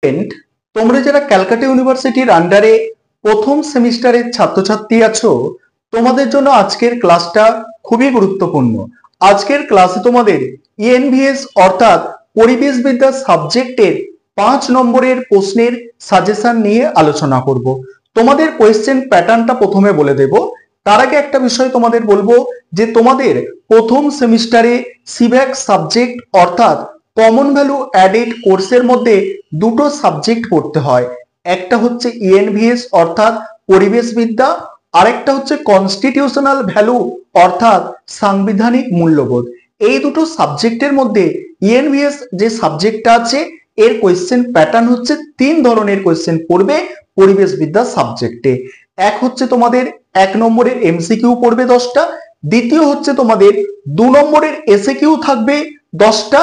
Student, তোমরা যারা ক্যালকাটা ইউনিভার্সিটির আন্ডারে প্রথম সেমিস্টারের ছাত্রছাত্রী আছো, তোমাদের জন্য আজকের ক্লাসটা খুবই গুরুত্বপূর্ণ। আজকের ক্লাসে তোমাদের ইএনভিএস অর্থাৎ পরিবেশবিদ্যা সাবজেক্টের 5 নম্বরের প্রশ্নের সাজেশন নিয়ে আলোচনা করব। তোমাদের কোয়েশ্চেন প্যাটার্নটা প্রথমে বলে দেব। তার আগে একটা বিষয় তোমাদের বলবো যে তোমাদের প্রথম সেমিস্টারে সিভ্যাক সাবজেক্ট অর্থাৎ কমন ভ্যালু অ্যাডেড কোর্সের মধ্যে দুটো সাবজেক্ট পড়তে হয়। একটা হচ্ছে ইএনভিএস অর্থাৎ পরিবেশবিদ্যা, আরেকটা হচ্ছে কনস্টিটিউশনাল ভ্যালু অর্থাৎ সাংবিধানিক মূল্যবোধ। এই দুটো সাবজেক্টের মধ্যে ইএনভিএস যে সাবজেক্টটা আছে এর কোয়েশ্চেন প্যাটার্ন হচ্ছে 3 ধরনের কোয়েশ্চেন পড়বে পরিবেশবিদ্যা সাবজেক্টে। এক হচ্ছে তোমাদের 1 নম্বরের এমসিকিউ পড়বে 10টা, দ্বিতীয় হচ্ছে তোমাদের 2 নম্বরের এসএকিউ থাকবে 10টা,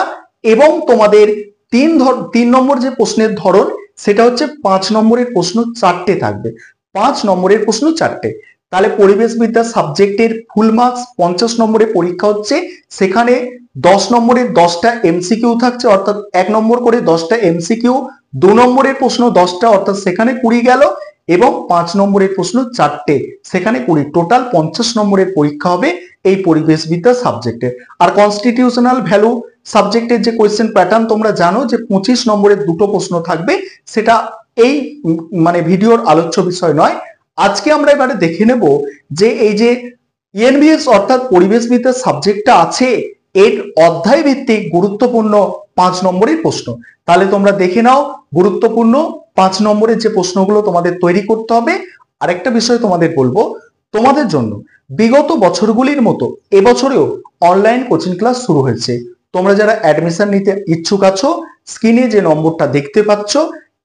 এবং তোমাদের 3 নম্বর যে প্রশ্নের ধরন সেটা হচ্ছে 5 নম্বরের প্রশ্ন 4টে থাকবে। 5 নম্বরের প্রশ্ন 4টে। তাহলে পরিবেশবিদ্যা সাবজেক্টের ফুল মার্কস 50 নম্বরে পরীক্ষা হচ্ছে। সেখানে 10 নম্বরের 10টা এমসিকিউ থাকছে অর্থাৎ 1 নম্বর করে 10টা এমসিকিউ, 2 নম্বরের প্রশ্ন 10টা অর্থাৎ সেখানে 20 গেল, এবং 5 নম্বরের প্রশ্ন 4টে সেখানে 20। টোটাল 50 নম্বরের পরীক্ষা হবে এই পরিবেশবিদ্যা সাবজেক্টে। আর কনস্টিটিউশনাল ভ্যালু সাবজেক্টের যে কোয়েশ্চেন প্যাটার্ন তোমরা জানো যে 25 নম্বরের দুটো প্রশ্ন থাকবে, সেটা এই ভিডিওর আলোচ্য বিষয় নয়। আজকে আমরা এবারে দেখে নেব যে এই যে ইএনভিএস অর্থাৎ পরিবেশবিদ্যা সাবজেক্টটা আছে এর অধ্যায় ভিত্তিক গুরুত্বপূর্ণ 5 নম্বরের প্রশ্ন। তাহলে তোমরা দেখে নাও গুরুত্বপূর্ণ 5 নম্বরের যে প্রশ্নগুলো তোমাদের তৈরি করতে হবে। আরেকটা বিষয় তোমাদের বলবো, তোমাদের জন্য বিগত বছরগুলির মতো এবছরেও অনলাইন কোচিং ক্লাস শুরু হয়েছে। তোমরা যারা অ্যাডমিশন নিতে ইচ্ছুক আছো, স্ক্রিনে যে নম্বরটা দেখতে পাচ্ছ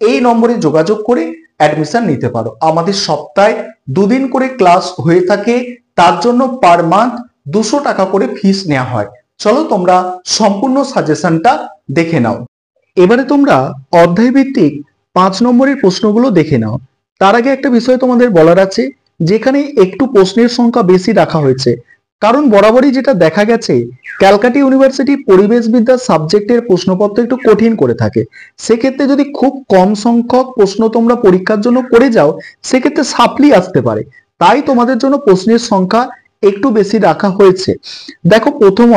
এই নম্বরে যোগাযোগ করে অ্যাডমিশন নিতে পারো। আমাদের সপ্তাহে 2 দিন করে ক্লাস হয়ে থাকে, তার জন্য পার মান্থ 200 টাকা করে ফিস নেওয়া হয়। চলো তোমরা সম্পূর্ণ সাজেশনটা দেখে নাও। এবারে তোমরা অধ্যায় ভিত্তিক 5 নম্বরের প্রশ্নগুলো দেখে নাও। তার আগে একটা বিষয় তোমাদের বলার আছে, যেখানে একটু প্রশ্নের সংখ্যা বেশি রাখা হয়েছে, কারণ বরাবরই যেটা দেখা গেছে ক্যালকাটা ইউনিভার্সিটি পরিবেশবিদ্যা সাবজেক্টের প্রশ্নপত্র একটু কঠিন করে থাকে। সেক্ষেত্রে যদি খুব কম সংখ্যক প্রশ্ন তোমরা পরীক্ষার জন্য করে যাও, সেক্ষেত্রে সাপ্লি আসতে পারে। তাই তোমাদের জন্য প্রশ্নের সংখ্যা একটু বেশি রাখা হয়েছে। দেখো, প্রথম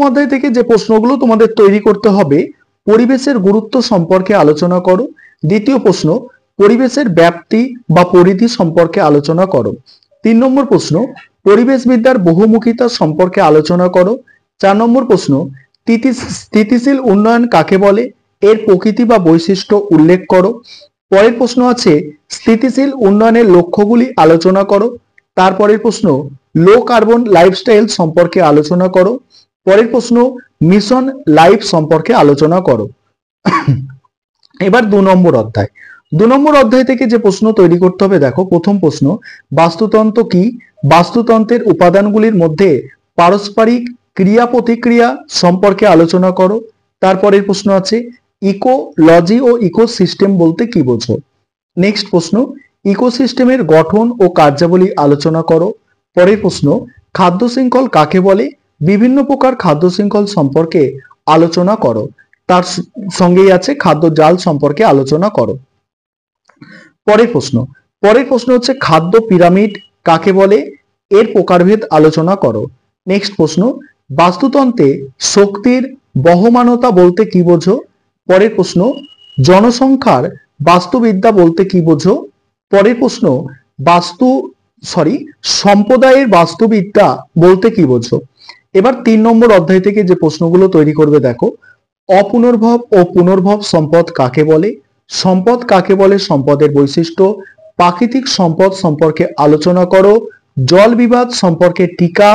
অধ্যায় থেকে যে প্রশ্নগুলো তোমাদের তৈরি করতে হবে, পরিবেশের গুরুত্ব সম্পর্কে আলোচনা করো। দ্বিতীয় প্রশ্ন, পরিবেশের ব্যাপ্তি বা পরিধি সম্পর্কে আলোচনা করো। 3 নম্বর প্রশ্ন, পরিবেশবিদ্যার বহুমুখিতা সম্পর্কে আলোচনা করো। 4 নম্বর প্রশ্ন, স্থিতিশীল উন্নয়ন কাকে বলে, এর প্রকৃতি বা বৈশিষ্ট্য উল্লেখ করো। পরের প্রশ্ন আছে স্থিতিশীল উন্নয়নের লক্ষ্যগুলি আলোচনা করো। তারপরের প্রশ্ন, লো কার্বন লাইফস্টাইল সম্পর্কে আলোচনা করো। পরের প্রশ্ন, মিশন লাইফ সম্পর্কে আলোচনা করো। এবার 2 নম্বর অধ্যায় থেকে যে প্রশ্ন তৈরি করতে হবে, দেখো প্রথম প্রশ্ন, বাস্তুতন্ত্র কি? বাস্তুতন্ত্রের উপাদানগুলির মধ্যে পারস্পরিক ক্রিয়া প্রতিক্রিয়া সম্পর্কে আলোচনা করো। তারপরের প্রশ্ন আছে ইকোলজি ও ইকোসিস্টেম বলতে কি বোঝো। নেক্সট প্রশ্ন, ইকোসিস্টেমের গঠন ও কার্যাবলী আলোচনা করো। পরের প্রশ্ন, খাদ্য শৃঙ্খল কাকে বলে? বিভিন্ন প্রকার খাদ্য শৃঙ্খল সম্পর্কে আলোচনা করো। তার সঙ্গেই আছে খাদ্য জাল সম্পর্কে আলোচনা করো। পরের প্রশ্ন হচ্ছে খাদ্য পিরামিড কাকে বলে? এর প্রকারভেদ আলোচনা করো। নেক্সট প্রশ্ন, বাস্তুতন্ত্রে শক্তির বহমানতা বলতে কি বোঝো? পরের প্রশ্ন, জনসংখ্যার বাস্তুবিদ্যা বলতে কি বোঝো? পরের প্রশ্ন, সম্প্রদায়ের বাস্তুবিদ্যা বলতে কি বোঝো? এবার 3 নম্বর অধ্যায় থেকে যে প্রশ্নগুলো তৈরি করবে, দেখো অপুনর্ভব ও পুনর্ভব সম্পদ কাকে বলে? সম্পদ কাকে বলে, সম্পদের বৈশিষ্ট্য। প্রাকৃতিক সম্পদ সম্পর্কে আলোচনা করো। জল বিবাদ সম্পর্কে টিকা।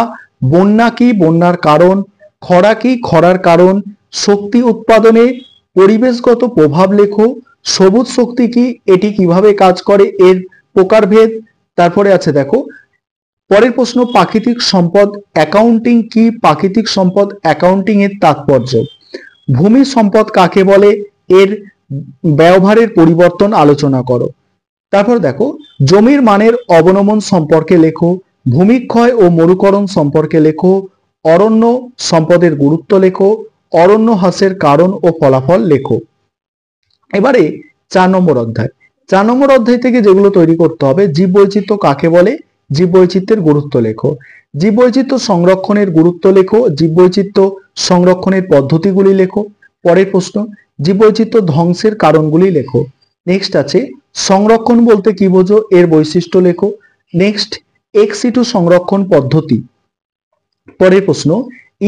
বন্যা কি, বন্যার কারণ। খরা কি, খরার কারণ। শক্তি উৎপাদনে পরিবেশগত প্রভাব লেখো। সবুজ শক্তি কি, এটি কিভাবে কাজ করে, এর প্রকারভেদ। তারপরে আছে দেখো পরের প্রশ্ন, প্রাকৃতিক সম্পদ অ্যাকাউন্টিং কি? প্রাকৃতিক সম্পদ অ্যাকাউন্টিং এর তাৎপর্য। ভূমি সম্পদ কাকে বলে, এর ব্যবহারের পরিবর্তন আলোচনা করো। তারপর দেখো জমির মানের অবনমন সম্পর্কে লেখো। ভূমিক্ষয় ও মরুকরণ সম্পর্কে লেখো। অরণ্য সম্পদের গুরুত্ব লেখো। অরণ্য হ্রাসের কারণ ও ফলাফল লেখো। এবারে 4 নম্বর অধ্যায়। 4 নম্বর অধ্যায় থেকে যেগুলো তৈরি করতে হবে, জীববৈচিত্র্য কাকে বলে, জীববৈচিত্র্যের গুরুত্ব লেখো, জীববৈচিত্র্য সংরক্ষণের গুরুত্ব লেখো, জীববৈচিত্র্য সংরক্ষণের পদ্ধতিগুলি লেখো। পরের প্রশ্ন, জীববৈচিত্র্য ধ্বংসের কারণগুলি লেখো। নেক্সট আছে সংরক্ষণ বলতে কি বোঝো, এর বৈশিষ্ট্য লেখো। নেক্সট এক্স-সিটু সংরক্ষণ পদ্ধতি। পরের প্রশ্ন,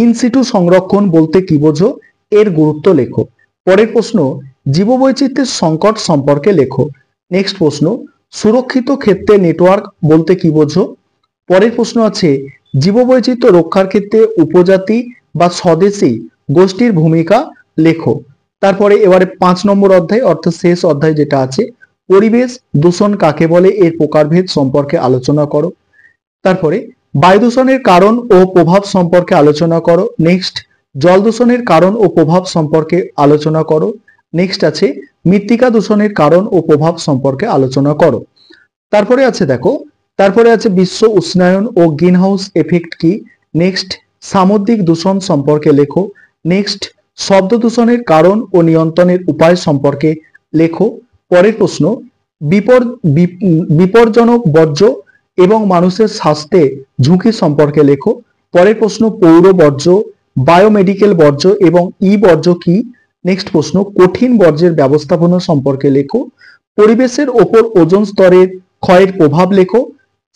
ইন-সিটু সংরক্ষণ বলতে কি বোঝো, এর গুরুত্ব লেখো। পরের প্রশ্ন, জীববৈচিত্র্যের সংকট সম্পর্কে লেখো। নেক্সট প্রশ্ন, সুরক্ষিত ক্ষেত্রে নেটওয়ার্ক বলতে কি বোঝো। পরের প্রশ্ন আছে জীববৈচিত্র্য রক্ষার ক্ষেত্রে উপজাতি বা স্বদেশী গোষ্ঠীর ভূমিকা লেখো। তারপরে এবারে 5 নম্বর অধ্যায় অর্থাৎ শেষ অধ্যায় যেটা আছে, পরিবেশ দূষণ কাকে বলে, এর প্রকারভেদ সম্পর্কে আলোচনা করো। তারপরে বায়ু দূষণের কারণ ও প্রভাব সম্পর্কে আলোচনা করো। নেক্সট জল দূষণের কারণ ও প্রভাব সম্পর্কে আলোচনা করো। নেক্সট আছে মৃত্তিকা দূষণের কারণ ও প্রভাব সম্পর্কে আলোচনা করো। তারপরে আছে দেখো, তারপরে আছে বিশ্ব উষ্ণায়ন ও গ্রিনহাউস এফেক্ট কি। নেক্সট সামুদ্রিক দূষণ সম্পর্কে লেখো। নেক্সট শব্দ দূষণের কারণ ও নিয়ন্ত্রণের উপায় সম্পর্কে লেখো। পরের প্রশ্ন, বিপজ্জনক বর্জ্য এবং মানুষের স্বাস্থ্যে ঝুঁকি সম্পর্কে লেখো। পরের প্রশ্ন, পৌর বর্জ্য, বায়োমেডিকেল বর্জ্য এবং ই বর্জ্য কি। নেক্সট প্রশ্ন, কঠিন বর্জ্যের ব্যবস্থাপনা সম্পর্কে লেখো। পরিবেশের ওপর ওজোন স্তরের ক্ষয়ের প্রভাব লেখো।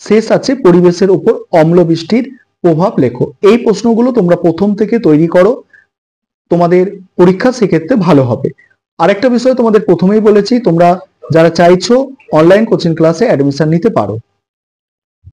শেষ আছে পরিবেশের উপর অম্লবৃষ্টির প্রভাব লেখো। এই প্রশ্নগুলো তোমরা প্রথম থেকে তৈরি করো, তোমাদের পরীক্ষা সেক্ষেত্রে ভালো হবে। আরেকটা বিষয় তোমাদের প্রথমেই বলেছি, তোমরা যারা চাইছো অনলাইন কোচিং ক্লাসে অ্যাডমিশন নিতে পারো।